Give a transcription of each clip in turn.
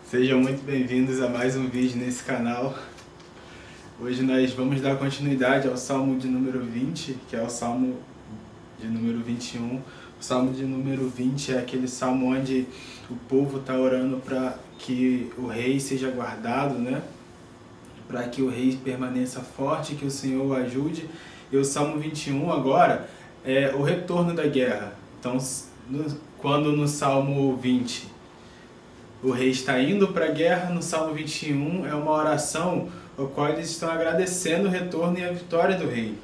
Sejam muito bem-vindos a mais um vídeo nesse canal. Hoje nós vamos dar continuidade ao Salmo de número 20, que é o Salmo de número 21. O Salmo de número 20 é aquele salmo onde o povo está orando para que o rei seja guardado, né? Para que o rei permaneça forte, que o Senhor o ajude. E o Salmo 21 agora é o retorno da guerra. Então, quando no Salmo 20 o rei está indo para a guerra, no Salmo 21 é uma oração ao qual eles estão agradecendo o retorno e a vitória do rei.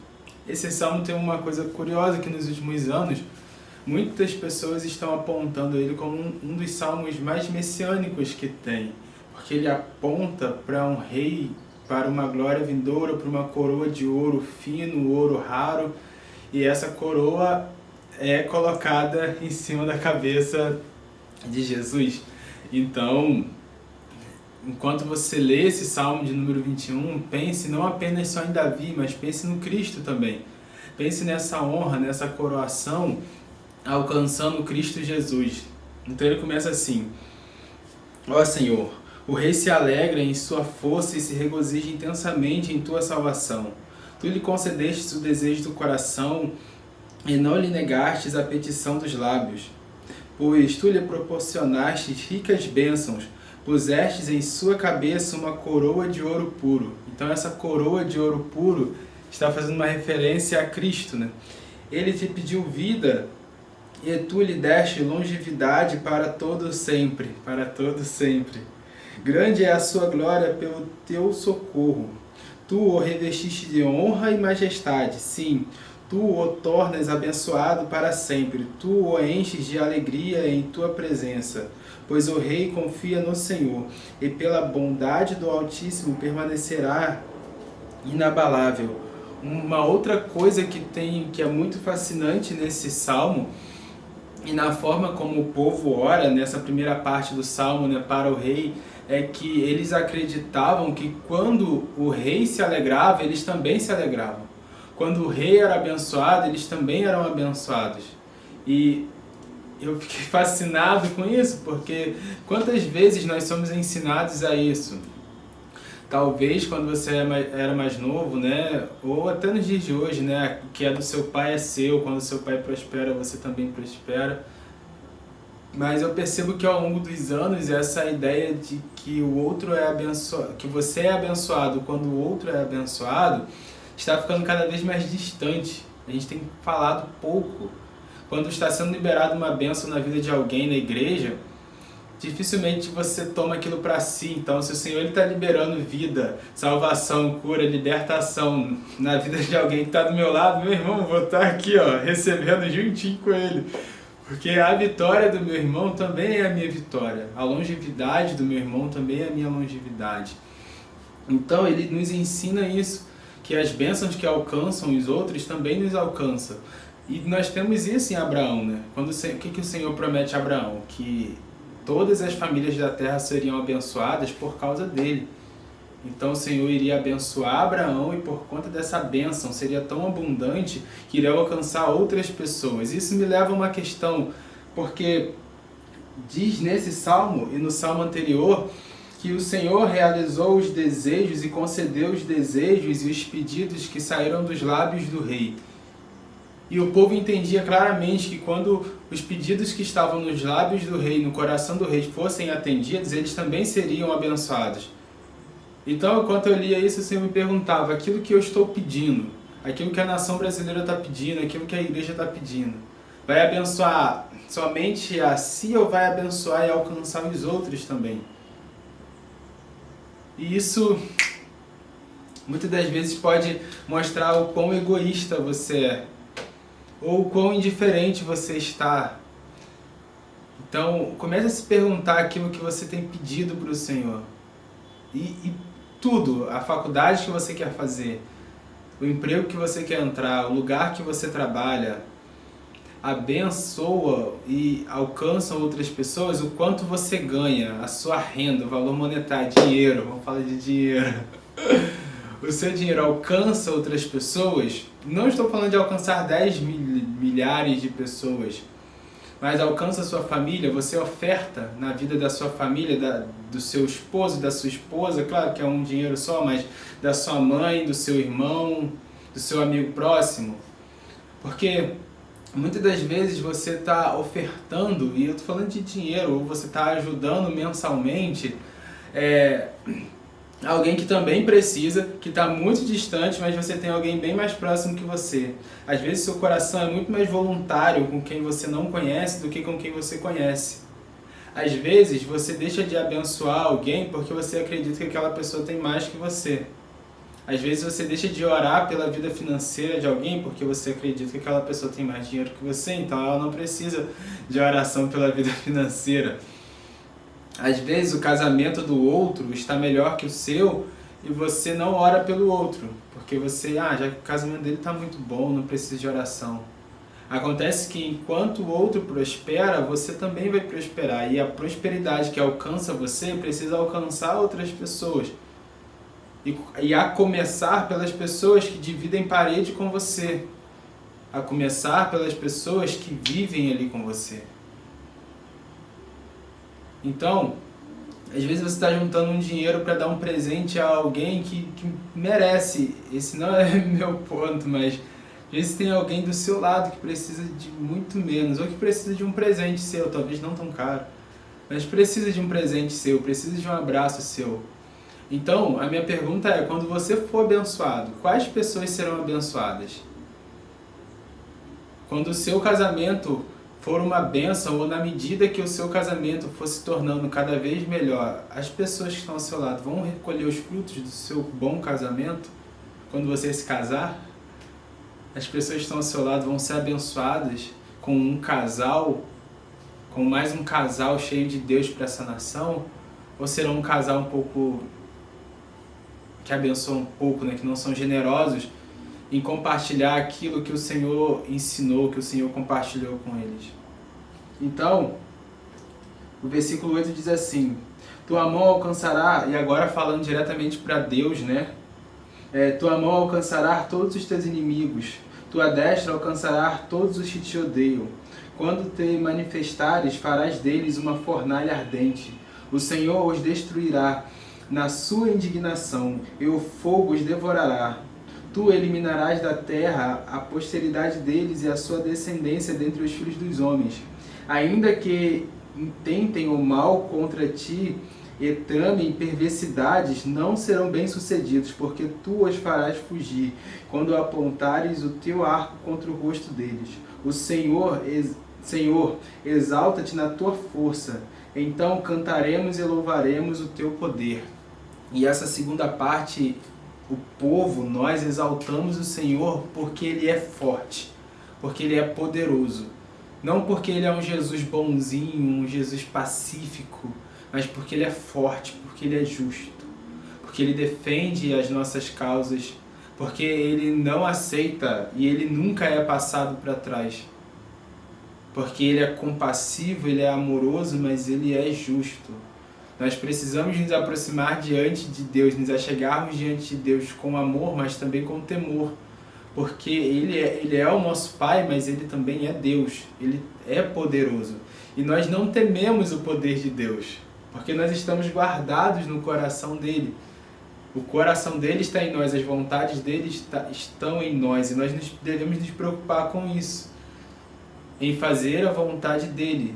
Esse salmo tem uma coisa curiosa, que nos últimos anos muitas pessoas estão apontando ele como um dos salmos mais messiânicos que tem, porque ele aponta para um rei, para uma glória vindoura, para uma coroa de ouro fino, ouro raro, e essa coroa é colocada em cima da cabeça de Jesus. Então, enquanto você lê esse Salmo de número 21, pense não apenas só em Davi, mas pense no Cristo também. Pense nessa honra, nessa coroação, alcançando Cristo Jesus. Então ele começa assim: Ó Senhor, o rei se alegra em sua força e se regozija intensamente em tua salvação. Tu lhe concedestes o desejo do coração e não lhe negastes a petição dos lábios. Pois tu lhe proporcionaste ricas bênçãos, pusestes em sua cabeça uma coroa de ouro puro. Então essa coroa de ouro puro está fazendo uma referência a Cristo, né? Ele te pediu vida e tu lhe deste longevidade para todo sempre, para todo sempre. Grande é a sua glória pelo teu socorro. Tu o revestiste de honra e majestade, sim, tu o tornas abençoado para sempre, tu o enches de alegria em tua presença, pois o rei confia no Senhor, e pela bondade do Altíssimo permanecerá inabalável. Uma outra coisa que é muito fascinante nesse salmo, e na forma como o povo ora nessa primeira parte do salmo, né, para o rei, é que eles acreditavam que quando o rei se alegrava, eles também se alegravam. Quando o rei era abençoado, eles também eram abençoados. E eu fiquei fascinado com isso, porque quantas vezes nós somos ensinados a isso? Talvez quando você era mais novo, né? Ou até nos dias de hoje, né? O que é do seu pai é seu, quando seu pai prospera, você também prospera. Mas eu percebo que ao longo dos anos, essa ideia de que o outro é abençoado, que você é abençoado quando o outro é abençoado, está ficando cada vez mais distante. A gente tem falado pouco. Quando está sendo liberada uma bênção na vida de alguém na igreja, dificilmente você toma aquilo para si. Então, se o Senhor está liberando vida, salvação, cura, libertação na vida de alguém que está do meu lado, meu irmão, vou estar aqui, ó, recebendo juntinho com ele. Porque a vitória do meu irmão também é a minha vitória. A longevidade do meu irmão também é a minha longevidade. Então, ele nos ensina isso, que as bênçãos que alcançam os outros também nos alcançam. E nós temos isso em Abraão, né? O que o Senhor promete a Abraão? Que todas as famílias da terra seriam abençoadas por causa dele. Então o Senhor iria abençoar Abraão e por conta dessa bênção seria tão abundante que iria alcançar outras pessoas. Isso me leva a uma questão, porque diz nesse salmo e no salmo anterior que o Senhor realizou os desejos e concedeu os desejos e os pedidos que saíram dos lábios do rei. E o povo entendia claramente que quando os pedidos que estavam nos lábios do rei, no coração do rei, fossem atendidos, eles também seriam abençoados. Então, enquanto eu lia isso, o Senhor me perguntava: aquilo que eu estou pedindo, aquilo que a nação brasileira está pedindo, aquilo que a igreja está pedindo, vai abençoar somente a si ou vai abençoar e alcançar os outros também? E isso, muitas das vezes, pode mostrar o quão egoísta você é, ou o quão indiferente você está. Então, comece a se perguntar aquilo que você tem pedido para o Senhor. E tudo, a faculdade que você quer fazer, o emprego que você quer entrar, o lugar que você trabalha, abençoa e alcança outras pessoas, o quanto você ganha, a sua renda, o valor monetário, dinheiro, vamos falar de dinheiro. O seu dinheiro alcança outras pessoas. Não estou falando de alcançar 10 milhares de pessoas, mas alcança a sua família, você oferta na vida da sua família, do seu esposo, da sua esposa, claro que é um dinheiro só, mas da sua mãe, do seu irmão, do seu amigo próximo. Porque muitas das vezes você está ofertando, e eu estou falando de dinheiro, ou você está ajudando mensalmente alguém que também precisa, que está muito distante, mas você tem alguém bem mais próximo que você. Às vezes seu coração é muito mais voluntário com quem você não conhece do que com quem você conhece. Às vezes você deixa de abençoar alguém porque você acredita que aquela pessoa tem mais que você. Às vezes você deixa de orar pela vida financeira de alguém porque você acredita que aquela pessoa tem mais dinheiro que você, então ela não precisa de oração pela vida financeira. Às vezes o casamento do outro está melhor que o seu e você não ora pelo outro, porque você, já que o casamento dele está muito bom, não precisa de oração. Acontece que enquanto o outro prospera, você também vai prosperar, e a prosperidade que alcança você precisa alcançar outras pessoas. E a começar pelas pessoas que dividem parede com você, a começar pelas pessoas que vivem ali com você. Então, às vezes você está juntando um dinheiro para dar um presente a alguém que merece. Esse não é meu ponto, mas às vezes tem alguém do seu lado que precisa de muito menos, ou que precisa de um presente seu, talvez não tão caro, mas precisa de um presente seu, precisa de um abraço seu. Então, a minha pergunta é, quando você for abençoado, quais pessoas serão abençoadas? Quando o seu casamento for uma bênção, ou na medida que o seu casamento for se tornando cada vez melhor, as pessoas que estão ao seu lado vão recolher os frutos do seu bom casamento? Quando você se casar, as pessoas que estão ao seu lado vão ser abençoadas com um casal, com mais um casal cheio de Deus para essa nação? Ou serão um casal um pouco que abençoa um pouco, que não são generosos em compartilhar aquilo que o Senhor ensinou, que o Senhor compartilhou com eles? Então, o versículo 8 diz assim: tua mão alcançará, e agora falando diretamente para Deus, tua mão alcançará todos os teus inimigos, tua destra alcançará todos os que te odeiam. Quando te manifestares, farás deles uma fornalha ardente. O Senhor os destruirá na sua indignação, e o fogo os devorará. Tu eliminarás da terra a posteridade deles e a sua descendência dentre os filhos dos homens. Ainda que intentem o mal contra ti e tramem perversidades, não serão bem-sucedidos, porque tu os farás fugir, quando apontares o teu arco contra o rosto deles. O Senhor, exalta-te na tua força, então cantaremos e louvaremos o teu poder. E essa segunda parte, o povo, nós exaltamos o Senhor porque Ele é forte, porque Ele é poderoso. Não porque Ele é um Jesus bonzinho, um Jesus pacífico, mas porque Ele é forte, porque Ele é justo, porque Ele defende as nossas causas, porque Ele não aceita e Ele nunca é passado para trás. Porque Ele é compassivo, Ele é amoroso, mas Ele é justo. Nós precisamos nos aproximar diante de Deus, nos achegarmos diante de Deus com amor, mas também com temor. Porque Ele é o nosso Pai, mas Ele também é Deus. Ele é poderoso. E nós não tememos o poder de Deus, porque nós estamos guardados no coração dEle. O coração dEle está em nós, as vontades dEle estão em nós. E nós devemos nos preocupar com isso, em fazer a vontade dEle.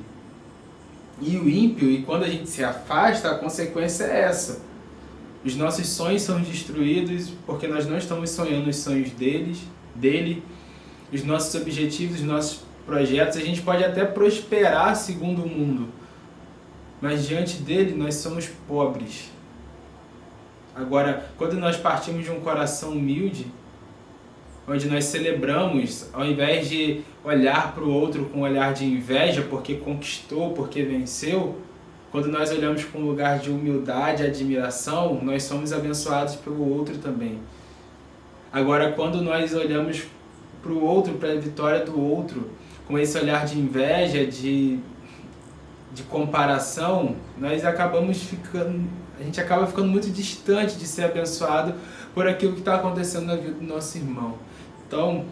E o ímpio, e quando a gente se afasta, a consequência é essa. Os nossos sonhos são destruídos porque nós não estamos sonhando os sonhos dele, os nossos objetivos, os nossos projetos. A gente pode até prosperar segundo o mundo, mas diante dele nós somos pobres. Agora, quando nós partimos de um coração humilde, onde nós celebramos, ao invés de olhar para o outro com um olhar de inveja porque conquistou, porque venceu, quando nós olhamos com um lugar de humildade e admiração, nós somos abençoados pelo outro também. Agora, quando nós olhamos para o outro, para a vitória do outro, com esse olhar de inveja, de comparação, a gente acaba ficando muito distante de ser abençoado por aquilo que está acontecendo na vida do nosso irmão. Então,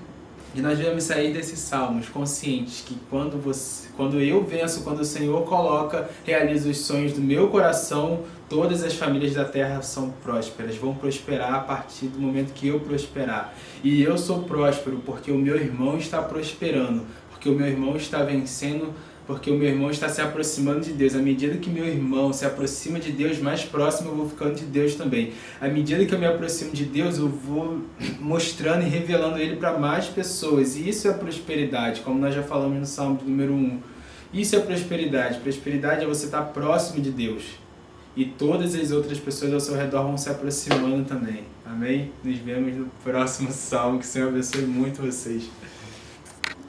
E nós devemos sair desses salmos conscientes que quando eu venço, quando o Senhor coloca, realiza os sonhos do meu coração, todas as famílias da terra são prósperas, vão prosperar a partir do momento que eu prosperar. E eu sou próspero porque o meu irmão está prosperando, porque o meu irmão está vencendo, porque o meu irmão está se aproximando de Deus. À medida que meu irmão se aproxima de Deus, mais próximo eu vou ficando de Deus também. À medida que eu me aproximo de Deus, eu vou mostrando e revelando Ele para mais pessoas. E isso é prosperidade, como nós já falamos no Salmo de número 1. Isso é prosperidade. Prosperidade é você estar próximo de Deus. E todas as outras pessoas ao seu redor vão se aproximando também. Amém? Nos vemos no próximo Salmo. Que o Senhor abençoe muito vocês.